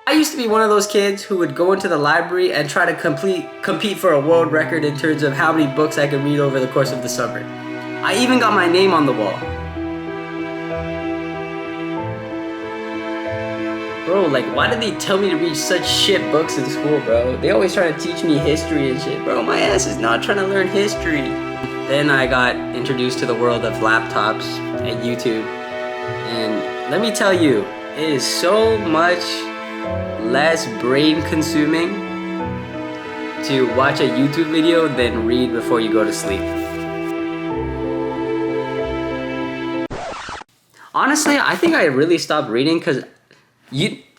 I used to be one of those kids who would go into the library and try to compete for a world record in terms of how many books I could read over the course of the summer. I even got my name on the wall. Bro, like, why did they tell me to read such shit books in school, bro? They always try to teach me history and shit. Bro, my ass is not trying to learn history. Then I got introduced to the world of laptops and YouTube. And let me tell you, it is so much less brain consuming to watch a YouTube video than read before you go to sleep. Honestly, I think I really stopped reading because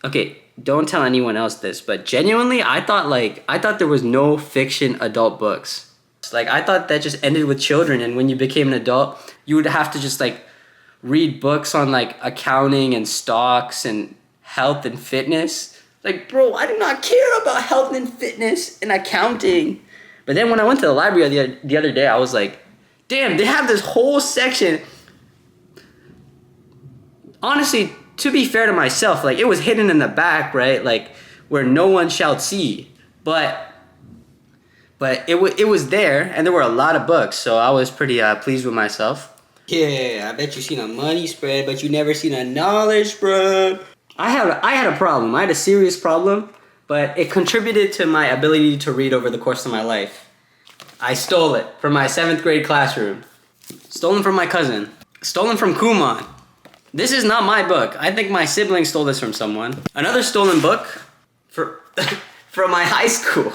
okay, don't tell anyone else this, but genuinely, I thought there was no fiction adult books. Like, I thought that just ended with children, and when you became an adult, you would have to just like read books on like accounting and stocks and health and fitness. Like, bro, I do not care about health and fitness and accounting. But then when I went to the library the other day, I was like, damn, they have this whole section. Honestly, to be fair to myself, like, it was hidden in the back, right? Like, where no one shall see. But it was there, and there were a lot of books, so I was pretty pleased with myself. Yeah, I bet you seen a money spread, but you never seen a knowledge spread. I had a problem. I had a serious problem, but it contributed to my ability to read over the course of my life. I stole it from my 7th grade classroom. Stolen from my cousin. Stolen from Kumon. This is not my book. I think my sibling stole this from someone. Another stolen book from my high school.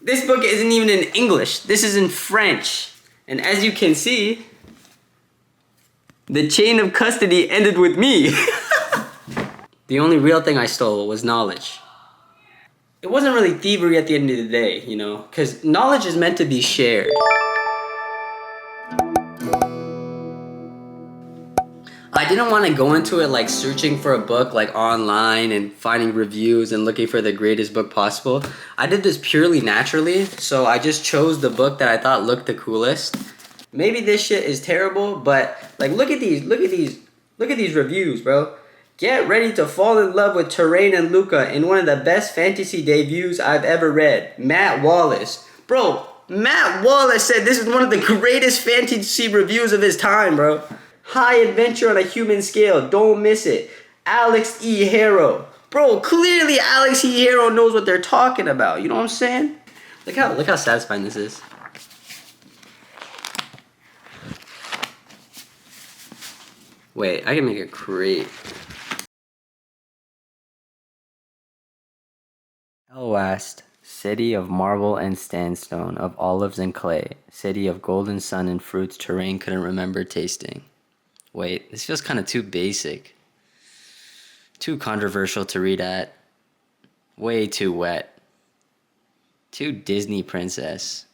This book isn't even in English. This is in French. And as you can see, the chain of custody ended with me. The only real thing I stole was knowledge. It wasn't really thievery at the end of the day, you know, because knowledge is meant to be shared. I didn't want to go into it like searching for a book like online and finding reviews and looking for the greatest book possible. I did this purely naturally, so I just chose the book that I thought looked the coolest. Maybe this shit is terrible, but like look at these reviews, bro. Get ready to fall in love with Terrain and Luca in one of the best fantasy debuts I've ever read. Matt Wallace. Bro, Matt Wallace said this is one of the greatest fantasy reviews of his time, bro. High adventure on a human scale. Don't miss it. Alex E. Harrow. Bro, clearly Alex E. Harrow knows what they're talking about. You know what I'm saying? Look how satisfying this is. Wait, I can make a crate. Elwast, city of marble and sandstone, of olives and clay, city of golden sun and fruits Terrain couldn't remember tasting. Wait, this feels kind of too basic. Too controversial to read at. Way too wet. Too Disney princess.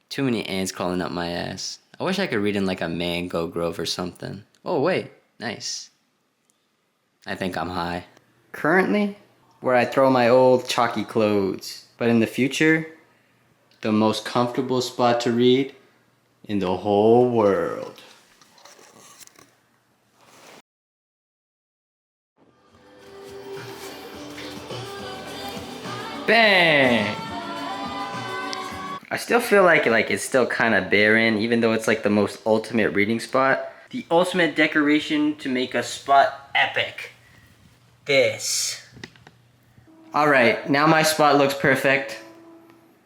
Too many ants crawling up my ass. I wish I could read in like a mango grove or something. Oh wait, nice. I think I'm high. Currently, where I throw my old chalky clothes. But in the future, the most comfortable spot to read in the whole world. Bang! I still feel like it's still kind of barren, even though it's like the most ultimate reading spot. The ultimate decoration to make a spot epic. This. Alright, now my spot looks perfect.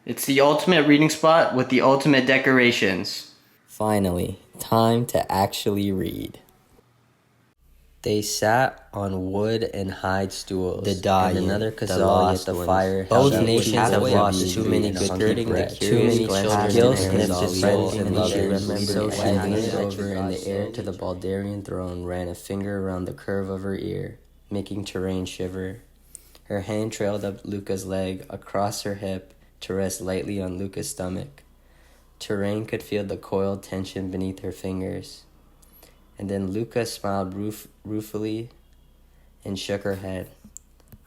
It's the ultimate reading spot with the ultimate decorations. Finally, time to actually read. They sat on wood and hide stools. The dying, and another Kazali at the fire. Both nations have lost too many good bread, too many children. Gil sniffed his friends and lovers. So she leaned over in the air to the Baldarian throne, ran a finger around the curve of her ear, making Terrain shiver. Her hand trailed up Luca's leg, across her hip, to rest lightly on Luca's stomach. Terrain could feel the coiled tension beneath her fingers. And then Luca smiled ruefully and shook her head.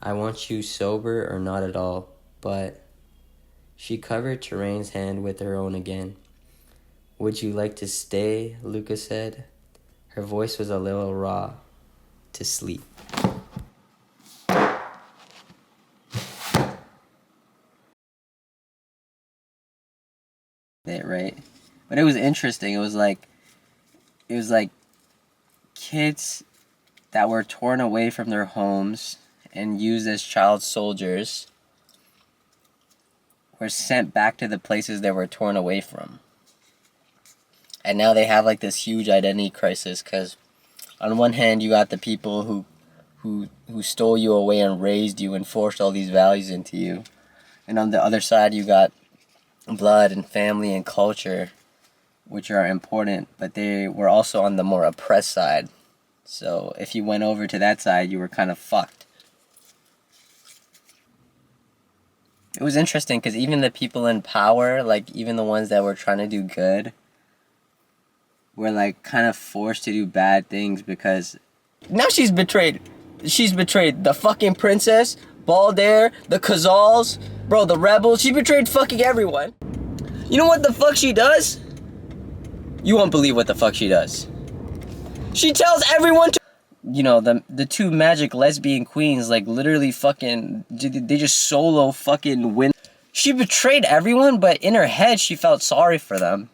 I want you sober or not at all, but... She covered Terrain's hand with her own again. Would you like to stay? Luca said. Her voice was a little raw. To sleep. it, right? But it was interesting. It was like kids that were torn away from their homes and used as child soldiers were sent back to the places they were torn away from. And now they have like this huge identity crisis because on one hand you got the people who stole you away and raised you and forced all these values into you. And on the other side you got blood and family and culture, which are important, but they were also on the more oppressed side. So if you went over to that side, you were kind of fucked. It was interesting because even the people in power, like even the ones that were trying to do good, were like kind of forced to do bad things because now she's betrayed. She's betrayed the fucking princess, Baldair, the Khazals, bro, the rebels. She betrayed fucking everyone. You know what the fuck she does? You won't believe what the fuck she does. She tells everyone to... You know, the two magic lesbian queens, like, literally fucking... They just solo fucking win. She betrayed everyone, but in her head, she felt sorry for them.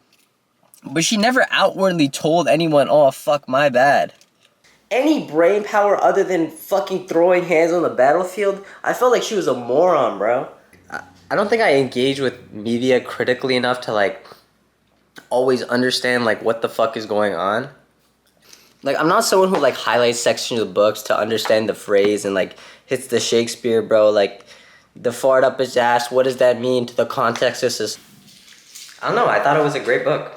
But she never outwardly told anyone, oh, fuck, my bad. Any brain power other than fucking throwing hands on the battlefield, I felt like she was a moron, bro. I don't think I engage with media critically enough to, like, always understand, like, what the fuck is going on. Like, I'm not someone who, like, highlights sections of books to understand the phrase and, like, hits the Shakespeare, bro. Like, the fart up his ass, what does that mean to the context? This is... I don't know, I thought it was a great book.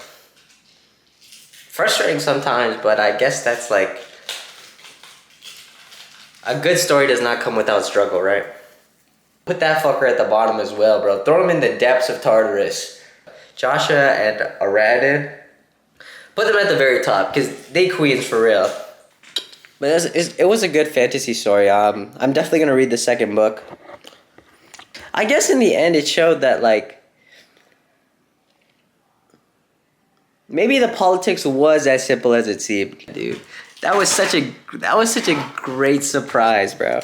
Frustrating sometimes, but I guess that's, like... A good story does not come without struggle, right? Put that fucker at the bottom as well, bro. Throw him in the depths of Tartarus. Joshua and Aradin. Put them at the very top, because they queens for real. But it was a good fantasy story. I'm definitely going to read the second book. I guess in the end it showed that, like, maybe the politics was as simple as it seemed, dude. That was such a great surprise, bro.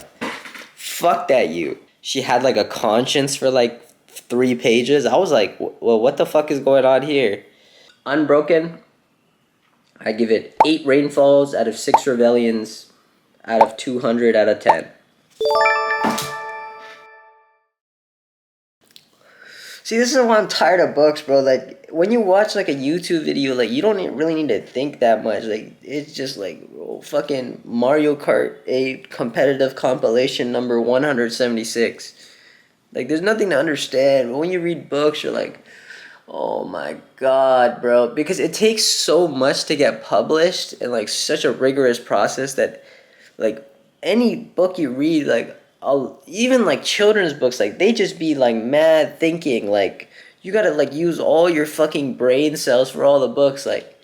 Fuck that you. She had, like, a conscience for, like, 3 pages. I was like, well, what the fuck is going on here? Unbroken, I give it 8 rainfalls out of 6 rebellions out of 200 out of 10. See, this is why I'm tired of books, bro. Like, when you watch, like, a YouTube video, like, you don't really need to think that much. Like, it's just, like, oh, fucking Mario Kart 8 competitive compilation number 176. Like, there's nothing to understand. But when you read books, you're like, oh my god, bro. Because it takes so much to get published and, like, such a rigorous process that, like, any book you read, like, even, like, children's books, like, they just be, like, mad thinking. Like, you gotta, like, use all your fucking brain cells for all the books. Like,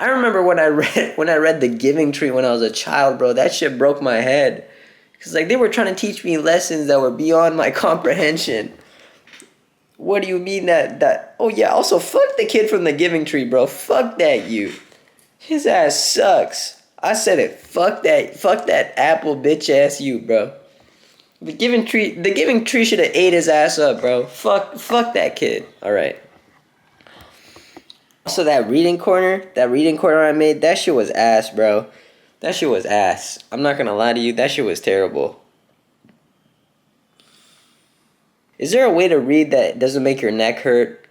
I remember when I read The Giving Tree when I was a child, bro. That shit broke my head. Because, like, they were trying to teach me lessons that were beyond my comprehension. What do you mean that... Oh, yeah, also, fuck the kid from The Giving Tree, bro. Fuck that you. His ass sucks. I said it. Fuck that apple bitch-ass you, bro. The Giving Tree should have ate his ass up, bro. Fuck that kid. Alright. Also, that reading corner I made, that shit was ass, bro. That shit was ass. I'm not gonna lie to you, that shit was terrible. Is there a way to read that doesn't make your neck hurt?